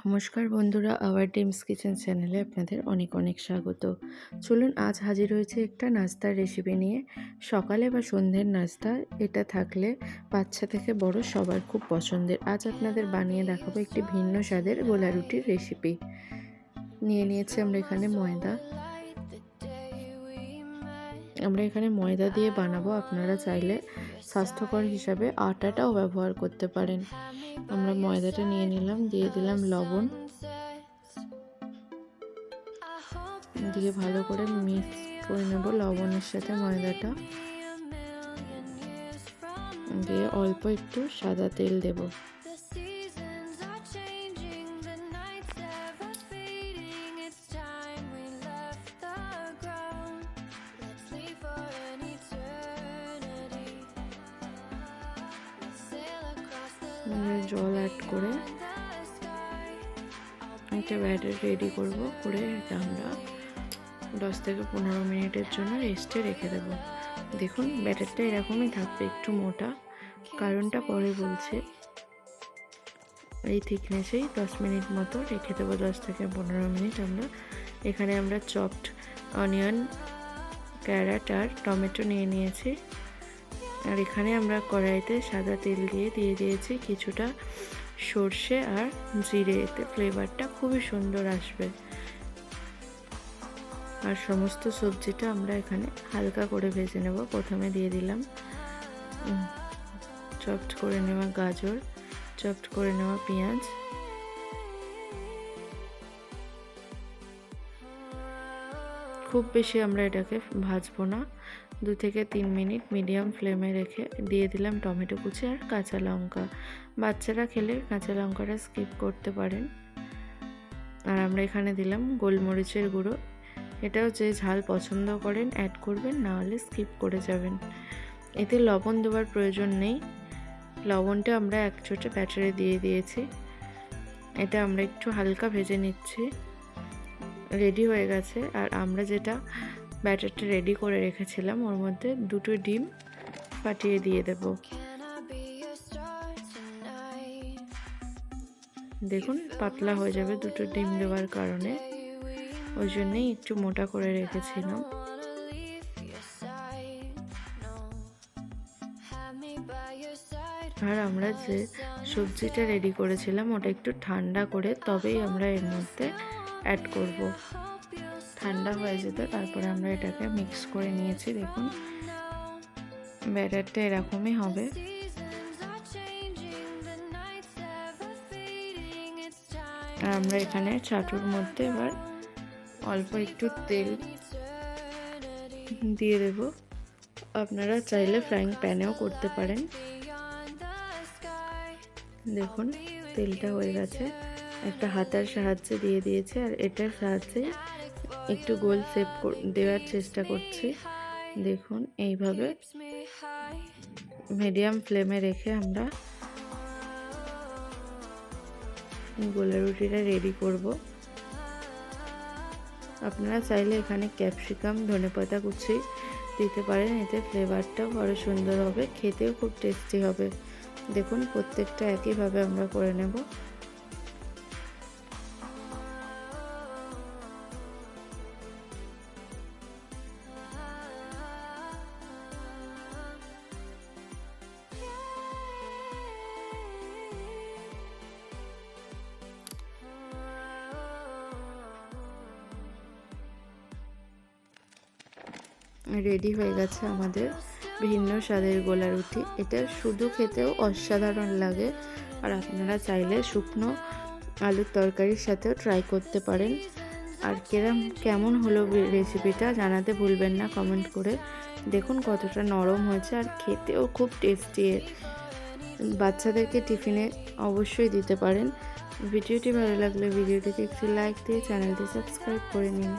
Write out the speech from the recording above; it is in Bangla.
নমস্কার বন্ধুরা, আওয়ার ডিমস কিচেন চ্যানেলে আপনাদের অনেক অনেক স্বাগত। চলুন আজ হাজির হয়েছে একটা নাস্তার রেসিপি নিয়ে। সকালে বা সন্ধ্যের নাস্তা এটা থাকলে বাচ্চা থেকে বড় সবার খুব পছন্দের। আজ আপনাদের বানিয়ে দেখাবো একটি ভিন্ন স্বাদের গোলা রুটির রেসিপি। নিয়ে নিয়েছি আমরা এখানে ময়দা। আমরা এখানে ময়দা দিয়ে বানাবো, আপনারা চাইলে স্বাস্থ্যকর হিসাবে আটাটাও ব্যবহার করতে পারেন। আমরা ময়দাটা নিয়ে নিলাম, দিয়ে দিলাম লবণ, দিয়ে ভালো করে মিক্স করে নেব লবণের সাথে ময়দাটা, দিয়ে অল্প একটু সাদা তেল দেব। জল অ্যাড করে একটা ব্যাটার রেডি করব, করে এটা আমরা 10 থেকে 15 মিনিটের জন্য রেস্টে রেখে দেব। দেখুন ব্যাটারটা এরকমই থাকবে, একটু মোটা, কারণটা পরে বলছি। এই থিকনেসেই 10 মিনিট মতো রেখে দেবো, 10 থেকে 15 মিনিট। এখানে আমরা চপড অনিয়ন, ক্যারট আর টমেটো নিয়ে নিয়েছি। আর এখানে আমরা কড়াইতে সাদা তেল দিয়ে দিয়েছি কিছুটা সর্ষে আর জিরে, এতে ফ্লেভারটা খুবই সুন্দর আসবে। আর সমস্ত সবজিটা আমরা এখানে হালকা করে ভেজে নেব। প্রথমে দিয়ে দিলাম চপড করে নেওয়া গাজর, চপড করে নেওয়া পেঁয়াজ, খুব বেশি আমরা এটাকে ভাজবো না, 2 থেকে 3 মিনিট মিডিয়াম ফ্লেমে রেখে দিয়ে দিলাম টমেটো কুচি আর কাঁচা লঙ্কা। বাচ্চারা খেলে কাঁচা লঙ্কাটা স্কিপ করতে পারেন। আর আমরা এখানে দিলাম গোলমরিচের গুঁড়ো, এটাও যে ঝাল পছন্দ করেন অ্যাড করবেন, না হলে স্কিপ করে যাবেন। এতে লবণ দেওয়ার প্রয়োজন নেই, লবণটা আমরা এক চোটে ব্যাটারে দিয়ে দিয়েছি। এটা আমরা একটু হালকা ভেজে নিচ্ছি। রেডি হয়ে গেছে। আর আমরা যেটা ব্যাটারটা রেডি করে রেখেছিলাম ওর মধ্যে 2টো ডিম ফাটিয়ে দিয়ে দেব। দেখুন পাতলা হয়ে যাবে 2টো ডিম দেওয়ার কারণে, ওই জন্যই একটু মোটা করে রেখেছিলাম। আর আমরা যে সবজিটা রেডি করেছিলাম ওটা একটু ঠান্ডা করে তবেই আমরা এর মধ্যে অ্যাড করব। ঠান্ডা হয়ে যেতে তারপরে আমরা এটাকে মিক্স করে নিয়েছি। দেখুন ব্যাটারটা এরকমই হবে। আর আমরা এখানে চাটুর মধ্যে এবার অল্প একটু তেল দিয়ে দেব। আপনারা চাইলে ফ্রাইং প্যানেও করতে পারেন। দেখুন তেলটা হয়ে গেছে, একটা হাতার সাহায্যে দিয়ে দিয়েছে। আর এটার সাহায্যে একটু গোল শেপ দেওয়ার চেষ্টা করছি। দেখুন এইভাবে মিডিয়াম ফ্লেমে রেখে আমরা গোলা রুটিটা রেডি করব। আপনারা চাইলে এখানে ক্যাপসিকাম, ধনেপাতা কুচি দিতে পারেন, এতে ফ্লেভারটাও বড় সুন্দর হবে, খেতেও খুব টেস্টি হবে। দেখুন প্রত্যেকটা একইভাবে আমরা করে নেব। রেডি হয়ে গেছে আমাদের ভিন্ন স্বাদের গোলা রুটি। এটা শুধু খেতেও অসাধারণ লাগে। আর আপনারা চাইলে শুকনো আলুর তরকারির সাথেও ট্রাই করতে পারেন। আর কেমন হলো রেসিপিটা জানাতে ভুলবেন না কমেন্ট করে। দেখুন কতটা নরম হয়েছে, আর খেতেও খুব টেস্টি। বাচ্চাদেরকে টিফিনে অবশ্যই দিতে পারেন। ভিডিওটি ভালো লাগলে ভিডিওটিকে একটি লাইক দিয়ে চ্যানেলটি সাবস্ক্রাইব করে নিন।